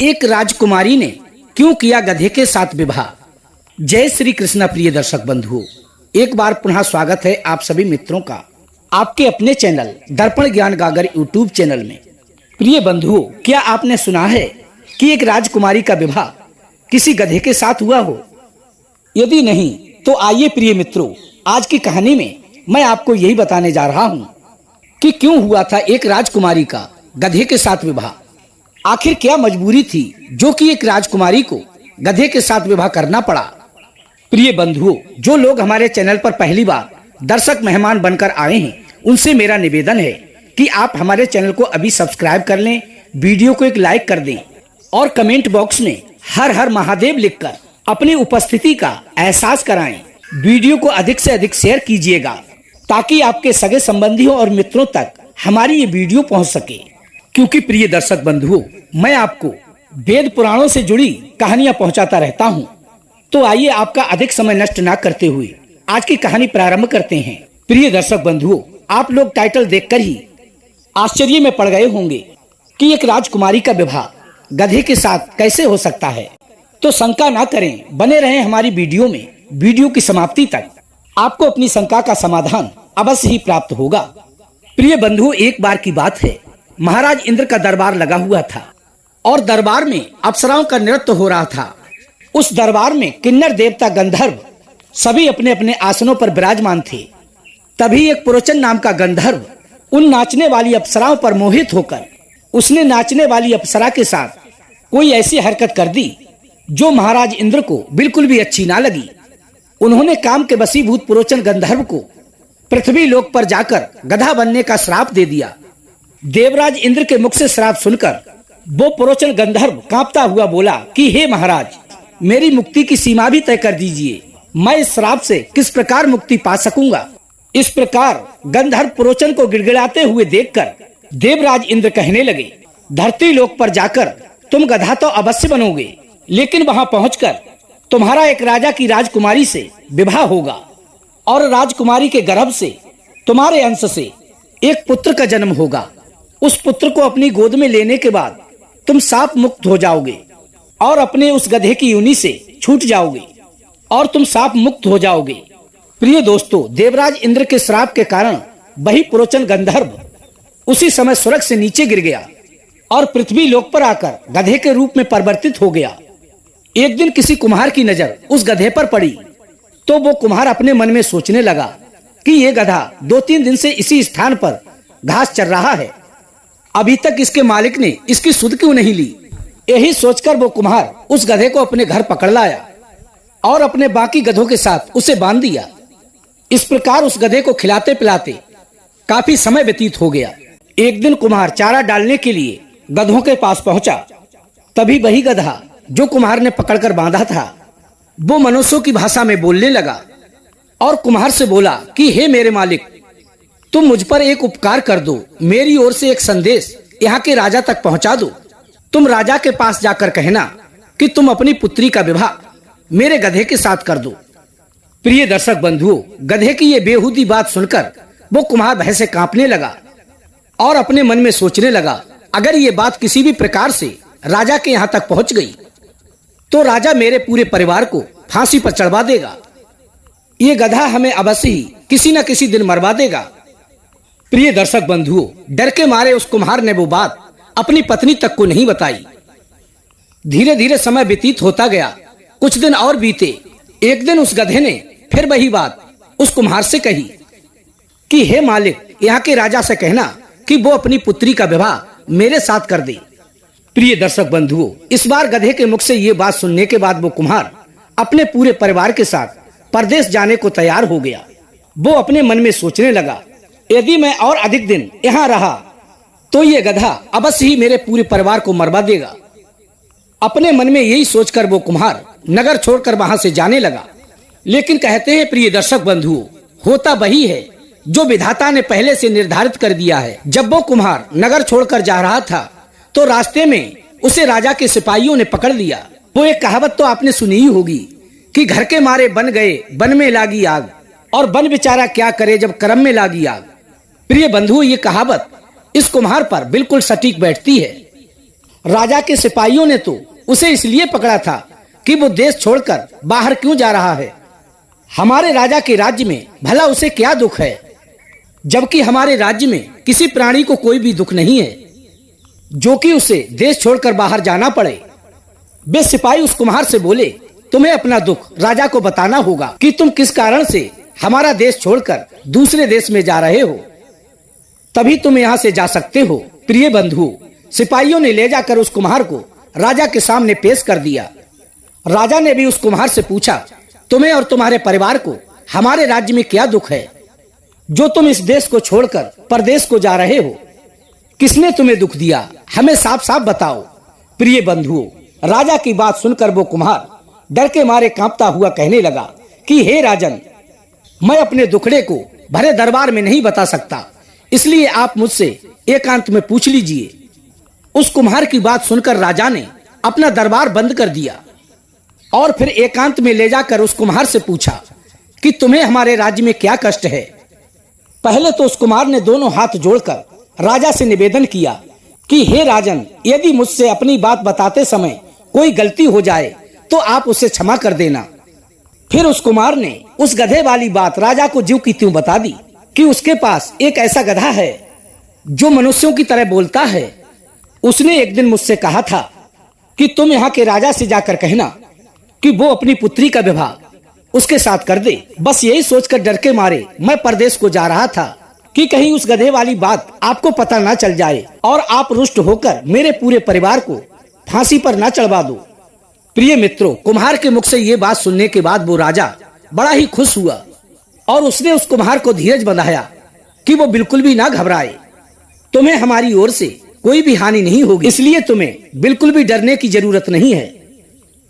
एक राजकुमारी ने क्यों किया गधे के साथ विवाह। जय श्री कृष्ण। प्रिय दर्शक बंधुओं, एक बार पुनः स्वागत है आप सभी मित्रों का आपके अपने चैनल दर्पण ज्ञान गागर यूट्यूब चैनल में। प्रिय बंधुओं, क्या आपने सुना है कि एक राजकुमारी का विवाह किसी गधे के साथ हुआ हो? यदि नहीं तो आइए प्रिय मित्रों, आज की कहानी में मैं आपको यही बताने जा रहा हूँ कि क्यों हुआ था एक राजकुमारी का गधे के साथ विवाह। आखिर क्या मजबूरी थी जो कि एक राजकुमारी को गधे के साथ विवाह करना पड़ा। प्रिय बंधुओं, जो लोग हमारे चैनल पर पहली बार दर्शक मेहमान बनकर आए हैं, उनसे मेरा निवेदन है कि आप हमारे चैनल को अभी सब्सक्राइब कर लें, वीडियो को एक लाइक कर दें और कमेंट बॉक्स में हर हर महादेव लिखकर अपनी उपस्थिति का एहसास कराएं। वीडियो को अधिक से अधिक शेयर कीजिएगा ताकि आपके सगे संबंधियों और मित्रों तक हमारी ये वीडियो पहुंच सके। क्योंकि प्रिय दर्शक बंधुओं, मैं आपको वेद पुराणों से जुड़ी कहानियां पहुंचाता रहता हूं। तो आइए आपका अधिक समय नष्ट न करते हुए आज की कहानी प्रारंभ करते हैं। प्रिय दर्शक बंधुओं, आप लोग टाइटल देखकर ही आश्चर्य में पड़ गए होंगे कि एक राजकुमारी का विवाह गधे के साथ कैसे हो सकता है। तो शंका ना करें, बने रहें हमारी वीडियो में। वीडियो की समाप्ति तक आपको अपनी शंका का समाधान अवश्य ही प्राप्त होगा। प्रिय बंधुओं, एक बार की बात है, महाराज इंद्र का दरबार लगा हुआ था और दरबार में अप्सराओं का नृत्य हो रहा था। उस दरबार में किन्नर देवता गंधर्व सभी अपने अपने आसनों पर विराजमान थे। तभी एक पुरोचन नाम का गंधर्व उन नाचने वाली अप्सराओं पर मोहित होकर उसने नाचने वाली अप्सरा के साथ कोई ऐसी हरकत कर दी जो महाराज इंद्र को बिल्कुल भी अच्छी ना लगी। उन्होंने काम के वशीभूत पुरोचन गंधर्व को पृथ्वी लोक पर जाकर गधा बनने का श्राप दे दिया। देवराज इंद्र के मुख से श्राप सुनकर वो पुरोचन गंधर्व कांपता हुआ बोला कि हे महाराज, मेरी मुक्ति की सीमा भी तय कर दीजिए। मैं इस श्राप से किस प्रकार मुक्ति पा सकूंगा। इस प्रकार गंधर्व पुरोचन को गिड़गिड़ाते हुए देखकर देवराज इंद्र कहने लगे, धरती लोक पर जाकर तुम गधा तो अवश्य बनोगे, लेकिन वहां पहुंचकर तुम्हारा एक राजा की राजकुमारी से विवाह होगा और राजकुमारी के गर्भ से तुम्हारे अंश से एक पुत्र का जन्म होगा। उस पुत्र को अपनी गोद में लेने के बाद तुम साप मुक्त हो जाओगे और अपने उस गधे की योनि से छूट जाओगे और तुम साप मुक्त हो जाओगे। प्रिय दोस्तों, देवराज इंद्र के श्राप के कारण वही पुरोचन गंधर्व उसी समय स्वर्ग से नीचे गिर गया और पृथ्वी लोक पर आकर गधे के रूप में परिवर्तित हो गया। एक दिन किसी कुम्हार की नजर उस गधे पर पड़ी तो वो कुम्हार अपने मन में सोचने लगा कि ये गधा 2-3 दिन से इसी स्थान पर घास चर रहा है, अभी तक इसके मालिक ने इसकी सुध क्यों नहीं ली। यही सोचकर वो कुम्हार उस गधे को अपने घर पकड़ लाया और अपने बाकी गधों के साथ उसे बांध दिया। इस प्रकार उस गधे को खिलाते पिलाते काफी समय व्यतीत हो गया। एक दिन कुम्हार चारा डालने के लिए गधों के पास पहुंचा। तभी वही गधा जो कुम्हार ने पकड़कर बांधा था वो मनुष्यों की भाषा में बोलने लगा और कुम्हार से बोला कि हे मेरे मालिक, तुम मुझ पर एक उपकार कर दो, मेरी ओर से एक संदेश यहाँ के राजा तक पहुँचा दो। तुम राजा के पास जाकर कहना कि तुम अपनी पुत्री का विवाह मेरे गधे के साथ कर दो। प्रिय दर्शक बंधुओं, गधे की ये बेहूदी बात सुनकर वो कुम्हार भय से कांपने लगा और अपने मन में सोचने लगा, अगर ये बात किसी भी प्रकार से राजा के यहाँ तक पहुंच गई तो राजा मेरे पूरे परिवार को फांसी पर चढ़वा देगा। ये गधा हमें अवश्य ही किसी न किसी दिन मरवा देगा। प्रिय दर्शक बंधुओं, डर के मारे उस कुम्हार ने वो बात अपनी पत्नी तक को नहीं बताई। धीरे धीरे समय व्यतीत होता गया। कुछ दिन और बीते। एक दिन उस गधे ने फिर वही बात उस कुम्हार से कही कि हे मालिक, यहाँ के राजा से कहना कि वो अपनी पुत्री का विवाह मेरे साथ कर दे। प्रिय दर्शक बंधुओं, इस बार गधे के मुख से ये बात सुनने के बाद वो कुम्हार अपने पूरे परिवार के साथ परदेश जाने को तैयार हो गया। वो अपने मन में सोचने लगा, यदि मैं और अधिक दिन यहाँ रहा तो ये गधा अवश्य ही मेरे पूरे परिवार को मरवा देगा। अपने मन में यही सोचकर वो कुम्हार नगर छोड़कर वहां से जाने लगा। लेकिन कहते हैं प्रिय दर्शक बंधुओं, होता वही है जो विधाता ने पहले से निर्धारित कर दिया है। जब वो कुम्हार नगर छोड़कर जा रहा था तो रास्ते में उसे राजा के सिपाहियों ने पकड़ लिया। वो एक कहावत तो आपने सुनी ही होगी कि घर के मारे बन गए वन में लागी आग, और वन बेचारा क्या करे जब कर्म में लागी आग। प्रिय बंधुओं, ये कहावत इस कुम्हार पर बिल्कुल सटीक बैठती है। राजा के सिपाहियों ने तो उसे इसलिए पकड़ा था कि वो देश छोड़कर बाहर क्यों जा रहा है। हमारे राजा के राज्य में भला उसे क्या दुख है, जबकि हमारे राज्य में किसी प्राणी को कोई भी दुख नहीं है जो कि उसे देश छोड़कर बाहर जाना पड़े। वे सिपाही उस कुम्हार से बोले, तुम्हें अपना दुख राजा को बताना होगा कि तुम किस कारण से हमारा देश छोड़कर दूसरे देश में जा रहे हो, तभी तुम यहाँ से जा सकते हो। प्रिय बंधु, सिपाहियों ने ले जाकर उस कुम्हार को राजा के सामने पेश कर दिया। राजा ने भी उस कुम्हार से पूछा, तुम्हें और तुम्हारे परिवार को हमारे राज्य में क्या दुख है जो तुम इस देश को छोड़कर परदेश को जा रहे हो? किसने तुम्हें दुख दिया, हमें साफ साफ बताओ। प्रिय बंधुओं, राजा की बात सुनकर वो कुम्हार डर के मारे कांपता हुआ कहने लगा कि हे राजन, मैं अपने दुखड़े को भरे दरबार में नहीं बता सकता, इसलिए आप मुझसे एकांत में पूछ लीजिए। उस कुम्हार की बात सुनकर राजा ने अपना दरबार बंद कर दिया और फिर एकांत में ले जाकर उस कुम्हार से पूछा कि तुम्हें हमारे राज्य में क्या कष्ट है। पहले तो उस कुम्हार ने दोनों हाथ जोड़कर राजा से निवेदन किया कि हे राजन, यदि मुझसे अपनी बात बताते समय कोई गलती हो जाए तो आप उसे क्षमा कर देना। फिर उस कुम्हार ने उस गधे वाली बात राजा को ज्यों की त्यों बता दी कि उसके पास एक ऐसा गधा है जो मनुष्यों की तरह बोलता है। उसने एक दिन मुझसे कहा था कि तुम यहाँ के राजा से जाकर कहना कि वो अपनी पुत्री का विवाह उसके साथ कर दे। बस यही सोचकर डर के मारे मैं परदेश को जा रहा था कि कहीं उस गधे वाली बात आपको पता ना चल जाए और आप रुष्ट होकर मेरे पूरे परिवार को फांसी पर ना चढ़वा दो। प्रिय मित्रों, कुम्हार के मुख से ये बात सुनने के बाद वो राजा बड़ा ही खुश हुआ और उसने उस कुम्हार को धीरज बंधाया कि वो बिल्कुल भी ना घबराए। तुम्हें हमारी ओर से कोई भी हानि नहीं होगी, इसलिए तुम्हें बिल्कुल भी डरने की जरूरत नहीं है।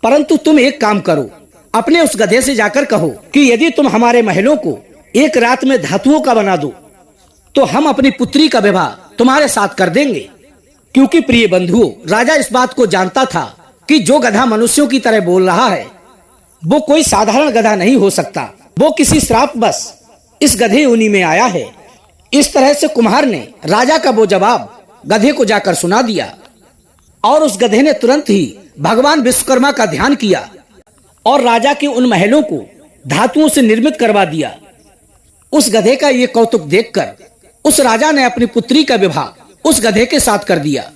परंतु तुम एक काम करो, अपने उस गधे से जाकर कहो कि यदि तुम हमारे महलों को एक रात में धातुओं का बना दो तो हम अपनी पुत्री का विवाह तुम्हारे साथ कर देंगे। क्योंकि प्रिय बंधुओं, राजा इस बात को जानता था कि जो गधा मनुष्यों की तरह बोल रहा है वो कोई साधारण गधा नहीं हो सकता, वो किसी श्राप बस इस गधे योनि में आया है। इस तरह से कुम्हार ने राजा का वो जवाब गधे को जाकर सुना दिया और उस गधे ने तुरंत ही भगवान विश्वकर्मा का ध्यान किया और राजा के उन महलों को धातुओं से निर्मित करवा दिया। उस गधे का ये कौतुक देखकर उस राजा ने अपनी पुत्री का विवाह उस गधे के साथ कर दिया।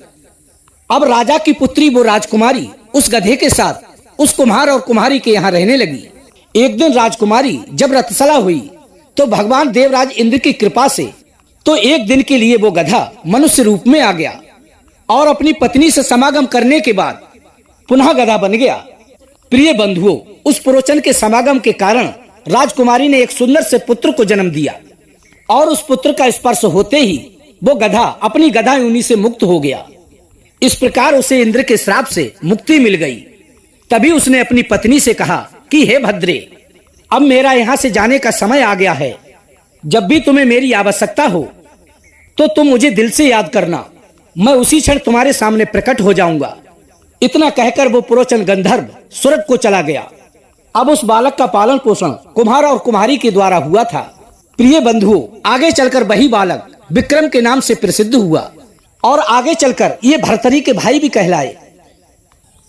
अब राजा की पुत्री वो राजकुमारी उस गधे के साथ उस कुम्हार और कुम्हारी के यहाँ रहने लगी। एक दिन राजकुमारी जब रथसला हुई तो भगवान देवराज इंद्र की कृपा से तो एक दिन के लिए वो गधा मनुष्य रूप में आ गया और अपनी पत्नी से समागम करने के बाद पुनः गधा बन गया। प्रिय बंधुओं, उस पुरोचन के समागम के कारण राजकुमारी ने एक सुंदर से पुत्र को जन्म दिया और उस पुत्र का स्पर्श होते ही वो गधा अपनी गधा योनि से मुक्त हो गया। इस प्रकार उसे इंद्र के श्राप से मुक्ति मिल गई। तभी उसने अपनी पत्नी से कहा कि हे भद्रे, अब मेरा यहाँ से जाने का समय आ गया है। जब भी तुम्हें मेरी आवश्यकता हो तो तुम मुझे दिल से याद करना, मैं उसी क्षण तुम्हारे सामने प्रकट हो जाऊंगा। इतना कहकर वो पुरोचन गंधर्व स्वर्ग को चला गया। अब उस बालक का पालन पोषण कुम्हार और कुम्हारी के द्वारा हुआ था। प्रिय बंधुओं, आगे चलकर वही बालक विक्रम के नाम से प्रसिद्ध हुआ और आगे चलकर ये भर्तरी के भाई भी कहलाए।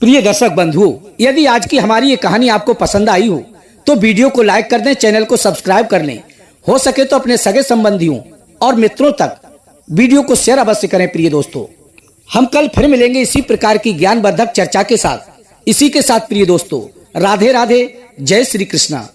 प्रिय दर्शक बंधुओं, यदि आज की हमारी ये कहानी आपको पसंद आई हो तो वीडियो को लाइक कर दें, चैनल को सब्सक्राइब कर लें, हो सके तो अपने सगे संबंधियों और मित्रों तक वीडियो को शेयर अवश्य करें। प्रिय दोस्तों, हम कल फिर मिलेंगे इसी प्रकार की ज्ञानवर्धक चर्चा के साथ। इसी के साथ प्रिय दोस्तों, राधे राधे, जय श्री कृष्णा।